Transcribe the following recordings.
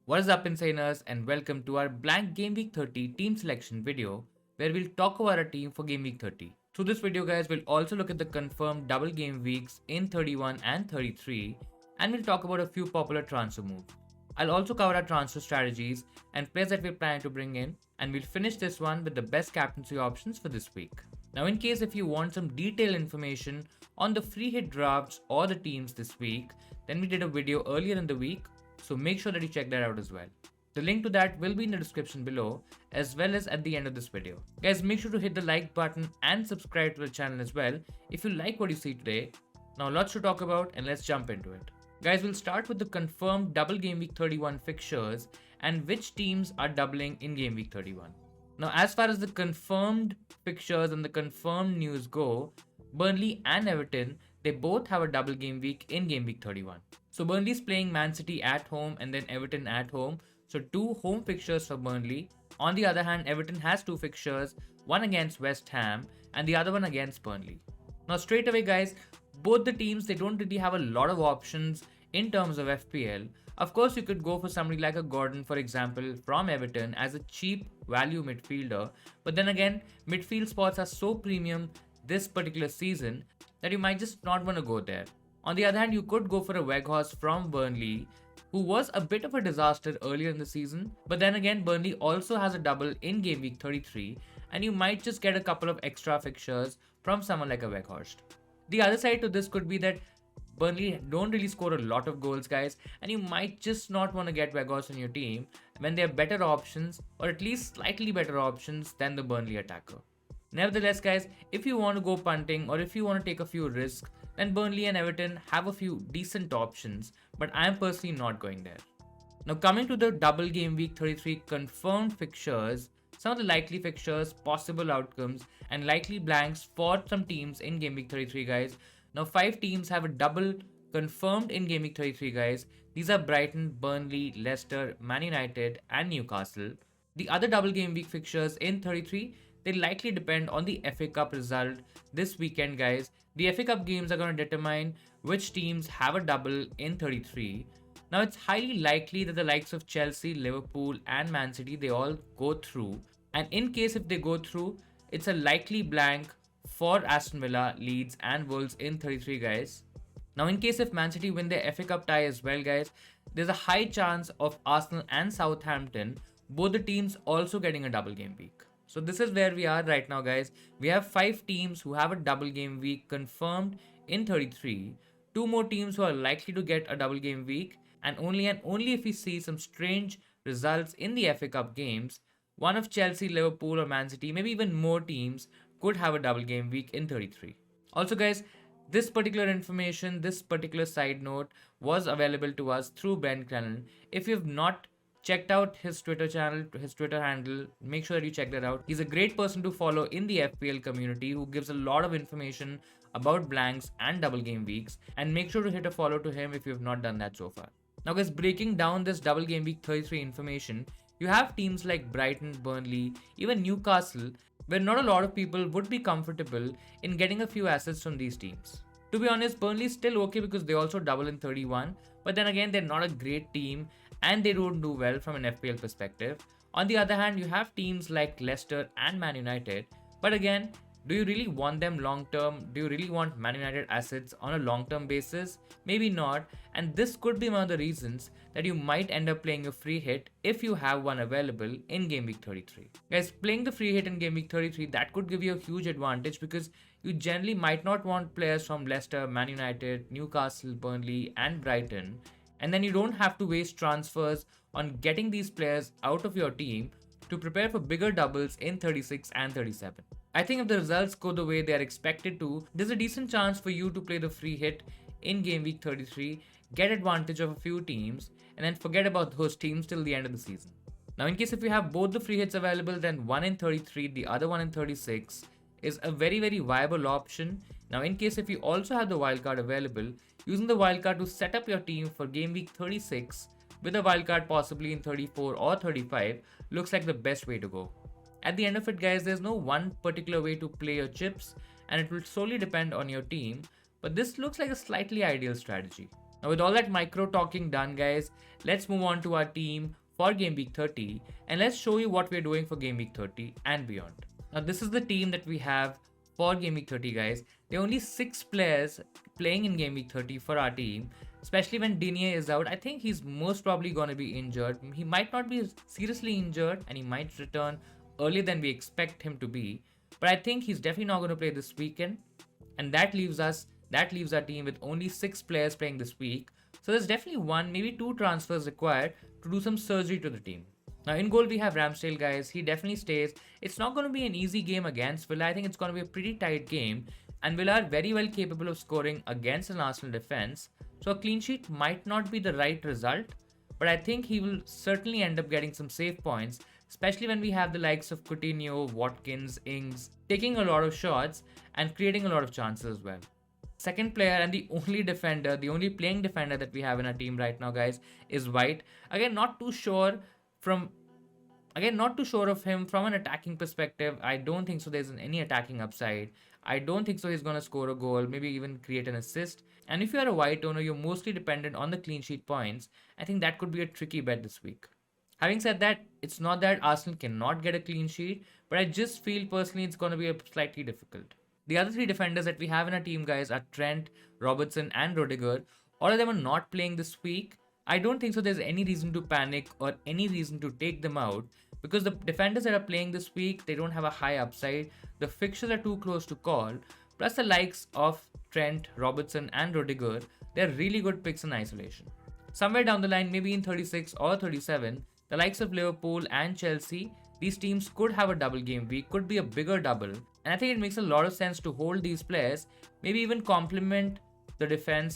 What is up, Insaners, and welcome to our Blank Game Week 30 team selection video, where we'll talk about our team for Game Week 30. Through this video, guys, we'll also look at the confirmed double game weeks in 31 and 33, and we'll talk about a few popular transfer moves. I'll also cover our transfer strategies and players that we're planning to bring in, and we'll finish this one with the best captaincy options for this week. Now, in case if you want some detailed information on the free hit drafts or the teams this week, then we did a video earlier in the week, so make sure that you check that out as well. The link to that will be in the description below, as well as at the end of this video. Guys, make sure to hit the like button and subscribe to the channel as well if you like what you see today. Now lots to talk about, and let's jump into it. Guys, we'll start with the confirmed double game week 31 fixtures and which teams are doubling in game week 31. Now, as far as the confirmed fixtures and the confirmed news go, Burnley and Everton, they both have a double game week in game week 31. So Burnley's playing Man City at home and then Everton at home. So 2 home fixtures for Burnley. On the other hand, Everton has 2 fixtures, one against West Ham and the other one against Burnley. Now straight away, guys, both the teams, they don't really have a lot of options in terms of FPL. Of course, you could go for somebody like a Gordon, for example, from Everton as a cheap value midfielder. But then again, midfield spots are so premium this particular season that you might just not want to go there. On the other hand, you could go for a Weghorst from Burnley, who was a bit of a disaster earlier in the season. But then again, Burnley also has a double in game week 33, and you might just get a couple of extra fixtures from someone like a Weghorst. The other side to this could be that Burnley don't really score a lot of goals, guys, and you might just not want to get Weghorst on your team when there are better options, or at least slightly better options than the Burnley attacker. Nevertheless, guys, if you want to go punting or if you want to take a few risks, then Burnley and Everton have a few decent options, but I am personally not going there. Now, coming to the double game week 33 confirmed fixtures, some of the likely fixtures, possible outcomes, and likely blanks for some teams in game week 33, guys. Now, 5 teams have a double confirmed in game week 33, guys. These are Brighton, Burnley, Leicester, Man United, and Newcastle. The other double game week fixtures in 33, they likely depend on the FA Cup result this weekend, guys. The FA Cup games are going to determine which teams have a double in 33. Now, it's highly likely that the likes of Chelsea, Liverpool, and Man City, they all go through. And in case if they go through, it's a likely blank for Aston Villa, Leeds, and Wolves in 33, guys. Now, in case if Man City win their FA Cup tie as well, guys, there's a high chance of Arsenal and Southampton, both the teams also getting a double game week. So this is where we are right now, guys. We have 5 teams who have a double game week confirmed in 33. 2 more teams who are likely to get a double game week, and only if we see some strange results in the FA Cup games, one of Chelsea, Liverpool, or Man City, maybe even more teams could have a double game week in 33. Also, guys, this particular information, this particular side note was available to us through Ben Crennan. If you have not checked out his Twitter channel, his Twitter handle, make sure that you check that out. He's a great person to follow in the FPL community who gives a lot of information about blanks and double game weeks, and make sure to hit a follow to him if you have not done that so far. Now, guys, breaking down this double game week 33 information, you have teams like Brighton, Burnley, even Newcastle, where not a lot of people would be comfortable in getting a few assets from these teams. To be honest, Burnley is still okay because they also double in 31, but then again, they're not a great team and they don't do well from an FPL perspective. On the other hand, you have teams like Leicester and Man United, but again, do you really want them long term? Do you really want Man United assets on a long term basis? Maybe not, and this could be one of the reasons that you might end up playing a free hit if you have one available in game week 33. Guys, playing the free hit in game week 33, that could give you a huge advantage because you generally might not want players from Leicester, Man United, Newcastle, Burnley, and Brighton. And then you don't have to waste transfers on getting these players out of your team to prepare for bigger doubles in 36 and 37. I think if the results go the way they are expected to, there's a decent chance for you to play the free hit in game week 33, get advantage of a few teams, and then forget about those teams till the end of the season. Now, in case if you have both the free hits available, then one in 33, the other one in 36 is a very, very viable option. Now, in case if you also have the wildcard available, using the wildcard to set up your team for game week 36 with a wildcard possibly in 34 or 35 looks like the best way to go. At the end of it, guys, there's no one particular way to play your chips and it will solely depend on your team, but this looks like a slightly ideal strategy. Now, with all that micro talking done, guys, let's move on to our team for Game Week 30 and let's show you what we're doing for Game Week 30 and beyond. Now, this is the team that we have for Game Week 30, guys. There are only 6 players playing in Game Week 30 for our team, especially when Digne is out. I think he's most probably going to be injured. He might not be seriously injured and he might return earlier than we expect him to be. But I think he's definitely not going to play this weekend. And that leaves our team with only 6 players playing this week. So there's definitely one, maybe 2 transfers required to do some surgery to the team. Now in goal we have Ramsdale, guys. He definitely stays. It's not going to be an easy game against Villa. I think it's going to be a pretty tight game. And Villa are very well capable of scoring against an Arsenal defense. So a clean sheet might not be the right result. But I think he will certainly end up getting some save points, especially when we have the likes of Coutinho, Watkins, Ings taking a lot of shots and creating a lot of chances as well. Second player and the only defender, the only playing defender that we have in our team right now, guys, is White. Again, not too sure from not too sure of him from an attacking perspective. I don't think so there's any attacking upside. I don't think so he's going to score a goal, maybe even create an assist. And if you're a White owner, you're mostly dependent on the clean sheet points. I think that could be a tricky bet this week. Having said that, it's not that Arsenal cannot get a clean sheet, but I just feel personally it's going to be a slightly difficult. The other 3 defenders that we have in our team, guys, are Trent, Robertson, and Rudiger. All of them are not playing this week. I don't think so there's any reason to panic or any reason to take them out because the defenders that are playing this week, they don't have a high upside. The fixtures are too close to call. Plus the likes of Trent, Robertson, and Rudiger, they're really good picks in isolation. Somewhere down the line, maybe in 36 or 37, the likes of Liverpool and Chelsea, these teams could have a double game week, could be a bigger double. And I think it makes a lot of sense to hold these players, maybe even complement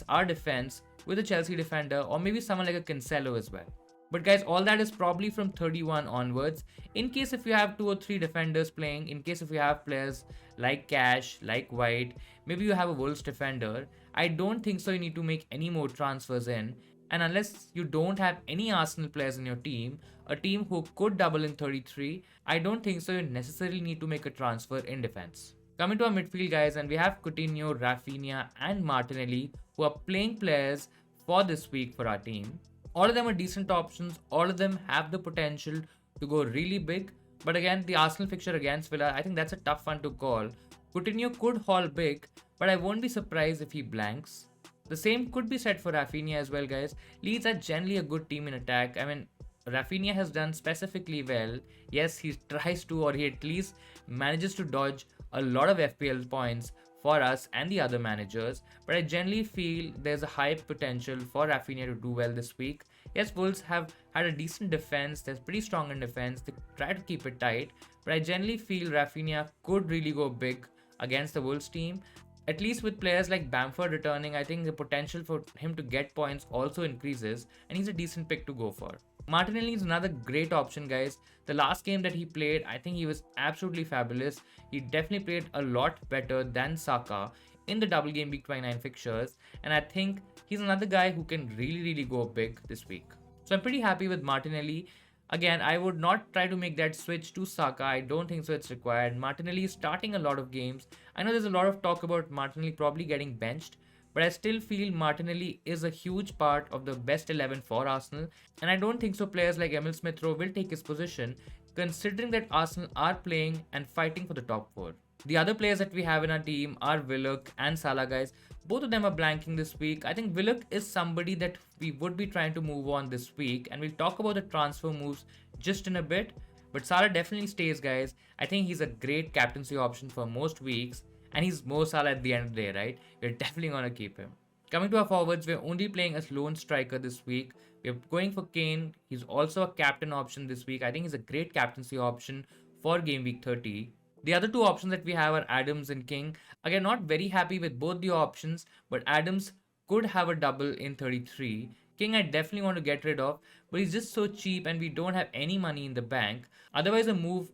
our defense, with a Chelsea defender or maybe someone like a Cancelo as well. But guys, all that is probably from 31 onwards. In case if you have 2 or 3 defenders playing, in case if you have players like Cash, like White, maybe you have a Wolves defender, I don't think so you need to make any more transfers in. And unless you don't have any Arsenal players in your team, a team who could double in 33, I don't think so you necessarily need to make a transfer in defense. Coming to our midfield, guys, and we have Coutinho, Rafinha, and Martinelli who are playing players for this week for our team. All of them are decent options. All of them have the potential to go really big. But again, the Arsenal fixture against Villa, I think that's a tough one to call. Coutinho could haul big, but I won't be surprised if he blanks. The same could be said for Rafinha as well, guys. Leeds are generally a good team in attack. I mean, Rafinha has done specifically well. Yes, he tries to, or he at least manages to dodge a lot of FPL points for us and the other managers, but I generally feel there's a high potential for Rafinha to do well this week. Yes, Wolves have had a decent defense, they're pretty strong in defense, they try to keep it tight, but I generally feel Rafinha could really go big against the Wolves team. At least with players like Bamford returning, I think the potential for him to get points also increases, and he's a decent pick to go for. Martinelli is another great option, guys. The last game that he played, I think he was absolutely fabulous. He definitely played a lot better than Saka in the double game week 29 fixtures, and I think he's another guy who can really go big this week. So I'm pretty happy with Martinelli. Again, I would not try to make that switch to Saka. I don't think so it's required. Martinelli is starting a lot of games. I know there's a lot of talk about Martinelli probably getting benched, but I still feel Martinelli is a huge part of the best 11 for Arsenal, and I don't think so players like Emil Smith-Rowe will take his position, considering that Arsenal are playing and fighting for the top 4. The other players that we have in our team are Willock and Salah, guys. Both of them are blanking this week. I think Willock is somebody that we would be trying to move on this week, and we'll talk about the transfer moves just in a bit. But Salah definitely stays, guys. I think he's a great captaincy option for most weeks, and he's Mo Salah at the end of the day, right? We're definitely going to keep him. Coming to our forwards, we're only playing as lone striker this week. We're going for Kane. He's also a captain option this week. I think he's a great captaincy option for game week 30. The other 2 options that we have are Adams and King. Again, not very happy with both the options, but Adams could have a double in 33. King I definitely want to get rid of, but he's just so cheap and we don't have any money in the bank. Otherwise, a move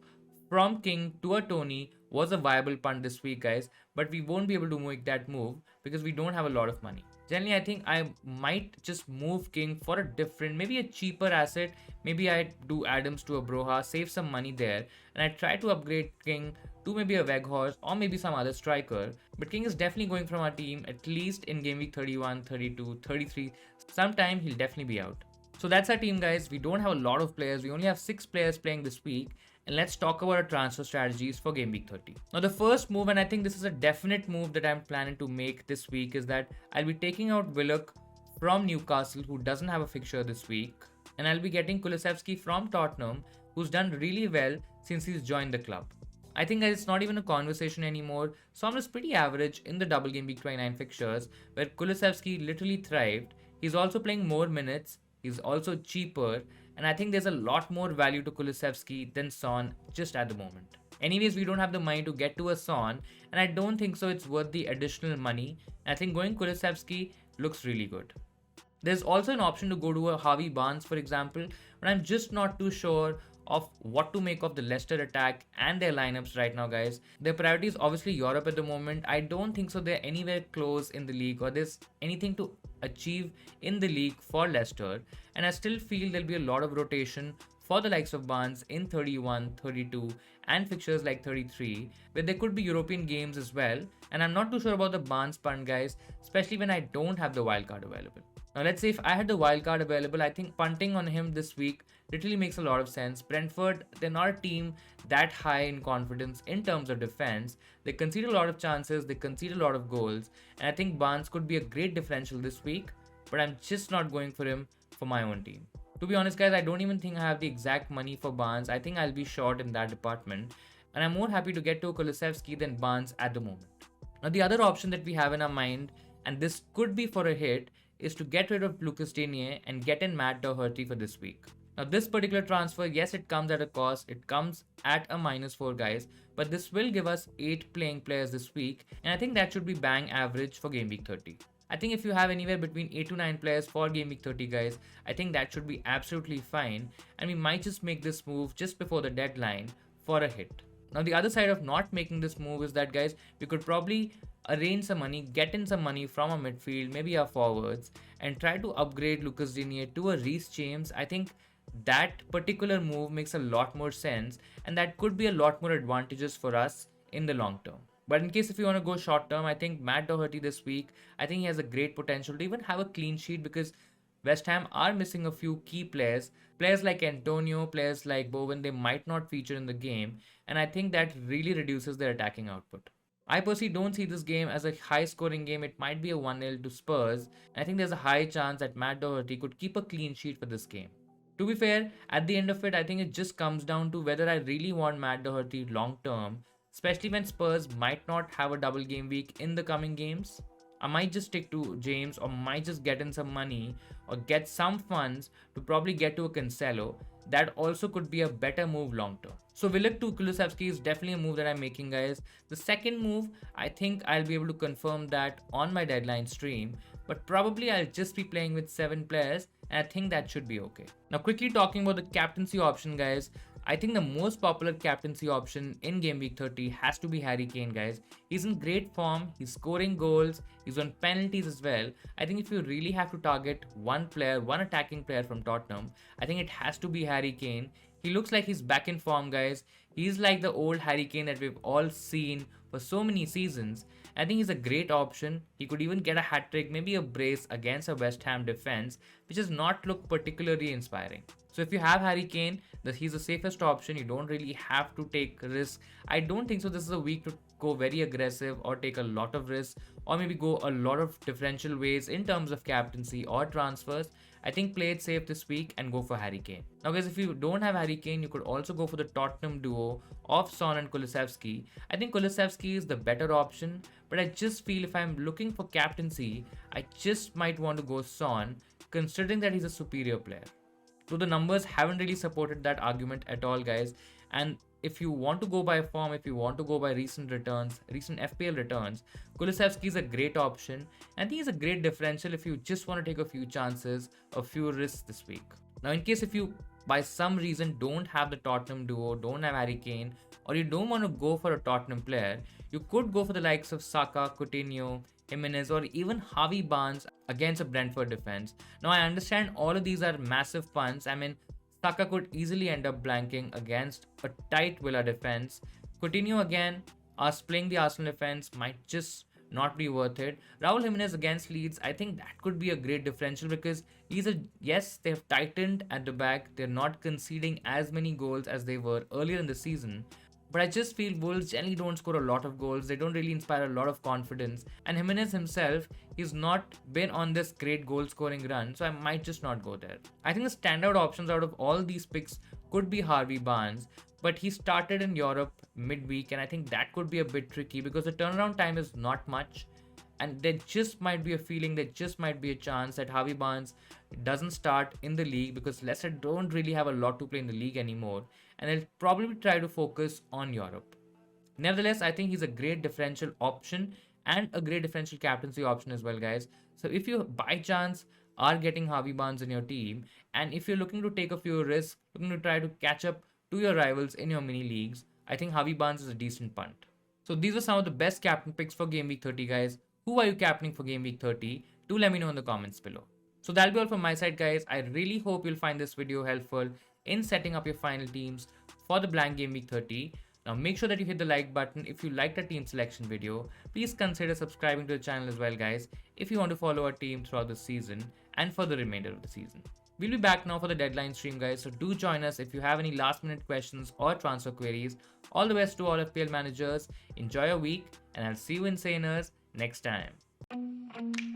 from King to a Tony was a viable punt this week, guys, but we won't be able to make that move because we don't have a lot of money. Generally, I think I might just move King for a different, maybe a cheaper asset. Maybe I do Adams to a Broha, save some money there, and I try to upgrade King to maybe a Weghorst or maybe some other striker. But King is definitely going from our team, at least in game week 31, 32, 33. Sometime he'll definitely be out. So that's our team, guys. We don't have a lot of players. We only have 6 players playing this week. And let's talk about our transfer strategies for game week 30. Now, the first move, and I think this is a definite move that I'm planning to make this week, is that I'll be taking out Willock from Newcastle, who doesn't have a fixture this week. And I'll be getting Kulusevski from Tottenham, who's done really well since he's joined the club. I think that it's not even a conversation anymore. Son was pretty average in the double game week 29 fixtures, where Kulusevski literally thrived. He's also playing more minutes. He's also cheaper, and I think there's a lot more value to Kulusevski than Son just at the moment. Anyways, we don't have the money to get to a Son, and I don't think so it's worth the additional money. I think going Kulusevski looks really good. There's also an option to go to a Harvey Barnes, for example, but I'm just not too sure of what to make of the Leicester attack and their lineups right now, guys. Their priority is obviously Europe at the moment. I don't think so they're anywhere close in the league, or there's anything to achieve in the league for Leicester, and I still feel there'll be a lot of rotation for the likes of Barnes in 31, 32 and fixtures like 33, where there could be European games as well. And I'm not too sure about the Barnes punt, guys, especially when I don't have the wildcard available. Now let's say if I had the wildcard available, I think punting on him this week literally makes a lot of sense. Brentford, they're not a team that high in confidence in terms of defense. They concede a lot of chances, they concede a lot of goals, and I think Barnes could be a great differential this week, but I'm just not going for him for my own team. To be honest, guys, I don't even think I have the exact money for Barnes. I think I'll be short in that department, and I'm more happy to get to Kulusevski than Barnes at the moment. Now the other option that we have in our mind, and this could be for a hit, is to get rid of Lucas Digne and get in Matt Doherty for this week. Now this particular transfer, yes, it comes at a cost. It comes at a -4, guys, but this will give us 8 playing players this week, and I think that should be bang average for game week 30. I think if you have anywhere between 8 to 9 players for game week 30, guys, I think that should be absolutely fine, and we might just make this move just before the deadline for a hit. Now the other side of not making this move is that, guys, we could probably arrange some money, get in some money from our midfield, maybe our forwards, and try to upgrade Lucas Digne to a Reece James. I think that particular move makes a lot more sense, and that could be a lot more advantageous for us in the long term. But in case if you want to go short term, I think Matt Doherty this week, I think he has a great potential to even have a clean sheet, because West Ham are missing a few key players. Players like Antonio, players like Bowen, they might not feature in the game, and I think that really reduces their attacking output. I personally don't see this game as a high scoring game. It might be a 1-0 to Spurs. I think there's a high chance that Matt Doherty could keep a clean sheet for this game. To be fair, at the end of it, I think it just comes down to whether I really want Matt Doherty long term, especially when Spurs might not have a double game week in the coming games. I might just stick to James, or might just get in some money or get some funds to probably get to a Cancelo. That also could be a better move long term. So Willock to Kulusevski is definitely a move that I'm making, guys. The second move, I think I'll be able to confirm that on my deadline stream, but probably I'll just be playing with 7 players, and I think that should be okay. Now quickly talking about the captaincy option, guys. I think the most popular captaincy option in game week 30 has to be Harry Kane, guys. He's in great form, he's scoring goals, he's on penalties as well. I think if you really have to target one player, one attacking player from Tottenham, I think it has to be Harry Kane. He looks like he's back in form, guys. He's like the old Harry Kane that we've all seen for so many seasons. I think he's a great option. He could even get a hat trick, maybe a brace against a West Ham defense, which does not look particularly inspiring. So if you have Harry Kane, he's the safest option. You don't really have to take risks. I don't think so this is a week to go very aggressive or take a lot of risks, or maybe go a lot of differential ways in terms of captaincy or transfers. I think play it safe this week and go for Harry Kane. Now guys, if you don't have Harry Kane, you could also go for the Tottenham duo of Son and Kulusevski. I think Kulusevski is the better option, but I just feel if I'm looking for captaincy, I just might want to go Son, considering that he's a superior player. So the numbers haven't really supported that argument at all, guys. And if you want to go by form, if you want to go by recent returns, recent FPL returns, Kulusevski is a great option. And he is a great differential if you just want to take a few chances, a few risks this week. Now, in case if you by some reason don't have the Tottenham duo, don't have Harry Kane, or you don't want to go for a Tottenham player, you could go for the likes of Saka, Coutinho, Jimenez, or even Harvey Barnes against a Brentford defense. Now, I understand all of these are massive punts. I mean, Saka could easily end up blanking against a tight Villa defense. Coutinho again, us playing the Arsenal defense might just not be worth it. Raul Jimenez against Leeds, I think that could be a great differential because yes, they've tightened at the back. They're not conceding as many goals as they were earlier in the season. But I just feel Wolves generally don't score a lot of goals. They don't really inspire a lot of confidence. And Jimenez himself, he's not been on this great goal scoring run, so I might just not go there. I think the standout options out of all these picks could be Harvey Barnes, but he started in Europe midweek, and I think that could be a bit tricky because the turnaround time is not much. And there just might be a feeling, there just might be a chance that Harvey Barnes doesn't start in the league because Leicester don't really have a lot to play in the league anymore, and they'll probably try to focus on Europe. Nevertheless, I think he's a great differential option and a great differential captaincy option as well, guys. So if you by chance are getting Harvey Barnes in your team, and if you're looking to take a few risks, looking to try to catch up to your rivals in your mini leagues, I think Harvey Barnes is a decent punt. So these are some of the best captain picks for Game Week 30, guys. Who are you captaining for Game Week 30? Do let me know in the comments below. So that'll be all from my side, guys. I really hope you'll find this video helpful in setting up your final teams for the Blank Game Week 30. Now make sure that you hit the like button if you liked the team selection video. Please consider subscribing to the channel as well, guys, if you want to follow our team throughout the season and for the remainder of the season. We'll be back now for the deadline stream, guys, so do join us if you have any last minute questions or transfer queries. All the best to all FPL managers. Enjoy your week, and I'll see you insaners next time.